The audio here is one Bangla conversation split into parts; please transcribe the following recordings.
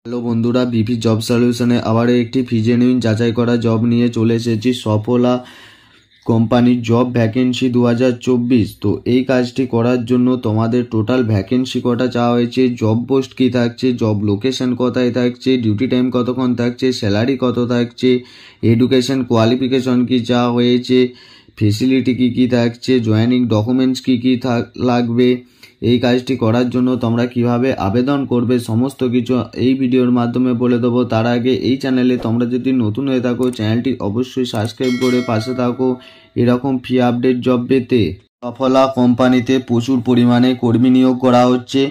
হ্যালো বন্ধুরা, বিপি জব সলিউশনে আবার একটি জেনুইন যাচাই করা জব নিয়ে চলে এসেছি। সফলা কোম্পানির জব ভ্যাকেন্সি 2024। তো এই কাজটি করার জন্য তোমাদের টোটাল ভ্যাকেন্সি কটা চাওয়া হয়েছে, জব পোস্ট কী থাকছে, জব লোকেশন কোথায় থাকছে, ডিউটি টাইম কতক্ষণ থাকছে, স্যালারি কত থাকছে, এডুকেশন কোয়ালিফিকেশন কী চাওয়া হয়েছে, ফেসিলিটি কী কী থাকছে, জয়েনিং ডকুমেন্টস কী কী লাগবে, এই কাজটি করার জন্য তোমরা কিভাবে আবেদন করবে সমস্ত কিছু এই ভিডিওর মাধ্যমে বলে দেবো। তার আগে এই চ্যানেলে তোমরা যদি নতুন হয়ে থাকো চ্যানেলটি অবশ্যই সাবস্ক্রাইব করে পাশে থাকো এরকম ফ্রি আপডেট জব পেতে। সফলা কোম্পানিতে প্রচুর পরিমাণে কর্মী নিয়োগ করা হচ্ছে।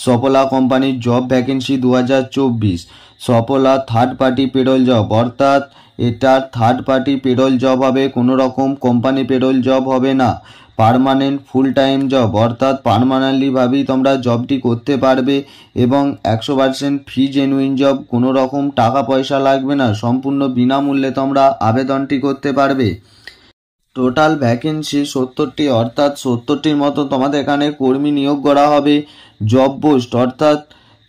সফলা কোম্পানির job vacancy 2024। Safala third party payroll job, অর্থাৎ এটা থার্ড পার্টি পেরোল জব হবে, কোনো রকম কোম্পানি পেরোল জব হবে না। পার্মানেন্ট ফুল টাইম জব, অর্থাৎ পার্মানেন্টলিভাবেই তোমরা জবটি করতে পারবে এবং 100% ফ্রি জেনুইন জব, কোনো রকম টাকা পয়সা লাগবে না, সম্পূর্ণ বিনামূল্যে তোমরা আবেদনটি করতে পারবে। টোটাল ভ্যাকেন্সি 70টি, অর্থাৎ 70টির মতো তোমাদের এখানে কর্মী নিয়োগ করা হবে। জব পোস্ট, অর্থাৎ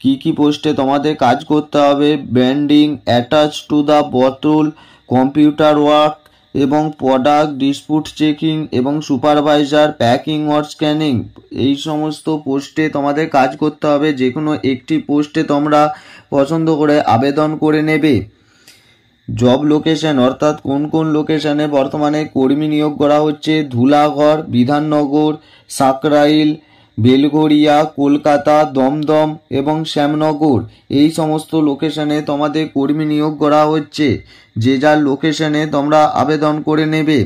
কি কি পোস্টে তোমাদের কাজ করতে হবে, branding, attach to the bottle, computer work এবং প্রোডাক্ট ডিসপুট চেকিং এবং সুপারভাইজার, প্যাকিং অর স্ক্যানিং, এই সমস্ত পোস্টে তোমাদের কাজ করতে হবে। যে কোনো একটি পোস্টে তোমরা পছন্দ করে আবেদন করে নেবে। জব লোকেশন, অর্থাৎ কোন কোন লোকেশনে বর্তমানে কর্মী নিয়োগ করা হচ্ছে, ধুলাগড়, বিধাননগর, সাকরাইল, বেলঘরিয়া, কলকাতা, দমদম এবং শ্যামনগর, এই সমস্ত লোকেশনে তোমাদের কর্মী নিয়োগ করা হচ্ছে। যে যার লোকেশনে তোমরা আবেদন করে নেবে।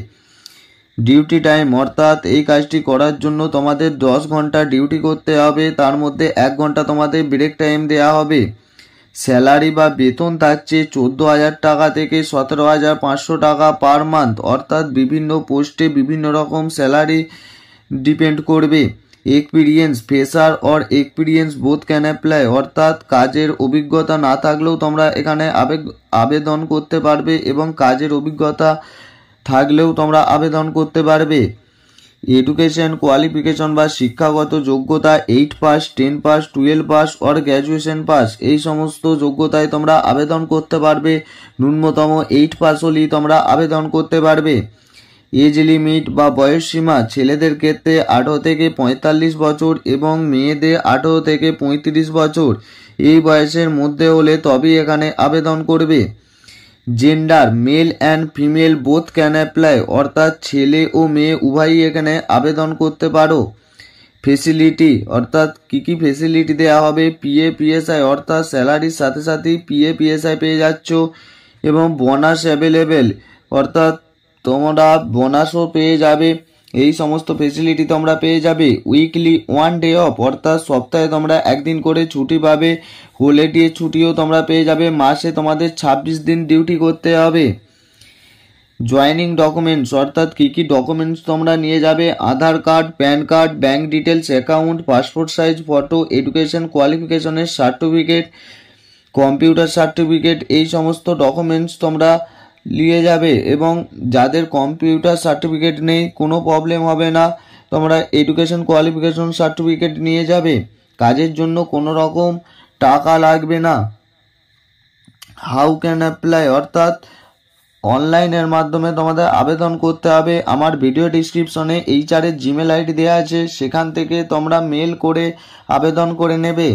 ডিউটি টাইম, অর্থাৎ এই কাজটি করার জন্য তোমাদের 10 ঘন্টা ডিউটি করতে হবে, তার মধ্যে 1 ঘন্টা তোমাদের ব্রেক টাইম দেওয়া হবে। স্যালারি বা বেতন থাকছে 14,000 টাকা থেকে 17,500 টাকা পার মান্থ, অর্থাৎ বিভিন্ন পোস্টে বিভিন্ন রকম স্যালারি ডিপেন্ড করবে। Experience, fresher or experience both can apply, অর্থাৎ কাজের অভিজ্ঞতা না থাকলেও তোমরা এখানে আবেদন করতে পারবে এবং কাজের অভিজ্ঞতা থাকলেও তোমরা আবেদন করতে পারবে। এডুকেশন কোয়ালিফিকেশন বা শিক্ষাগত যোগ্যতা 8 pass, 10 pass, 12 pass or graduation pass, এই সমস্ত যোগ্যতায় তোমরা আবেদন করতে পারবে। ন্যূনতম 8 পাস হলেই তোমরা আবেদন করতে পারবে। এজ লিমিট বা বয়স সীমা, ছেলেদের ক্ষেত্রে 18 থেকে 45 বছর এবং মেয়েদের 18 থেকে 35 বছর, এই বয়সের মধ্যে হলে তবেই এখানে আবেদন করবে। Gender, male and female both can apply, অর্থাৎ ছেলে ও মেয়ে উভয়ই এখানে আবেদন করতে পারো। ফেসিলিটি, অর্থাৎ কি কি ফেসিলিটি দেওয়া হবে, পিএ পিএসআই, অর্থাৎ স্যালারির সাথে সাথেই পিএ পিএসআই পেয়ে যাচ্ছ এবং বোনাস অ্যাভেলেবেল, অর্থাৎ তোমরা বোনাসও পেয়ে যাবে। এই সমস্ত ফেসিলিটি তোমরা পেয়ে যাবে। উইকলি 1 ডে অফ, অর্থাৎ সপ্তাহে তোমরা একদিন করে ছুটি পাবে। হলিডে ছুটিও তোমরা পেয়ে যাবে। মাসে তোমাদের 26 দিন ডিউটি করতে হবে। জয়েনিং ডকুমেন্টস, অর্থাৎ কী কী ডকুমেন্টস তোমরা নিয়ে যাবে, Aadhaar card, PAN card, bank details, account, passport size photo, education কোয়ালিফিকেশনের সার্টিফিকেট, কম্পিউটার সার্টিফিকেট, এই সমস্ত ডকুমেন্টস তোমরা নিয়ে যাবে। এবং যাদের কম্পিউটার সার্টিফিকেট নেই কোনো প্রবলেম হবে না, তোমরা এডুকেশন কোয়ালিফিকেশন সার্টিফিকেট নিয়ে যাবে। কাজের জন্য কোনো রকম টাকা লাগবে না। হাউ ক্যান অ্যাপ্লাই, অর্থাৎ অনলাইনের মাধ্যমে তোমাদের আবেদন করতে হবে। আমার ভিডিও ডিসক্রিপশনে HR জিমেল আইডি দেওয়া আছে, সেখান থেকে তোমরা মেল করে আবেদন করে নেবে।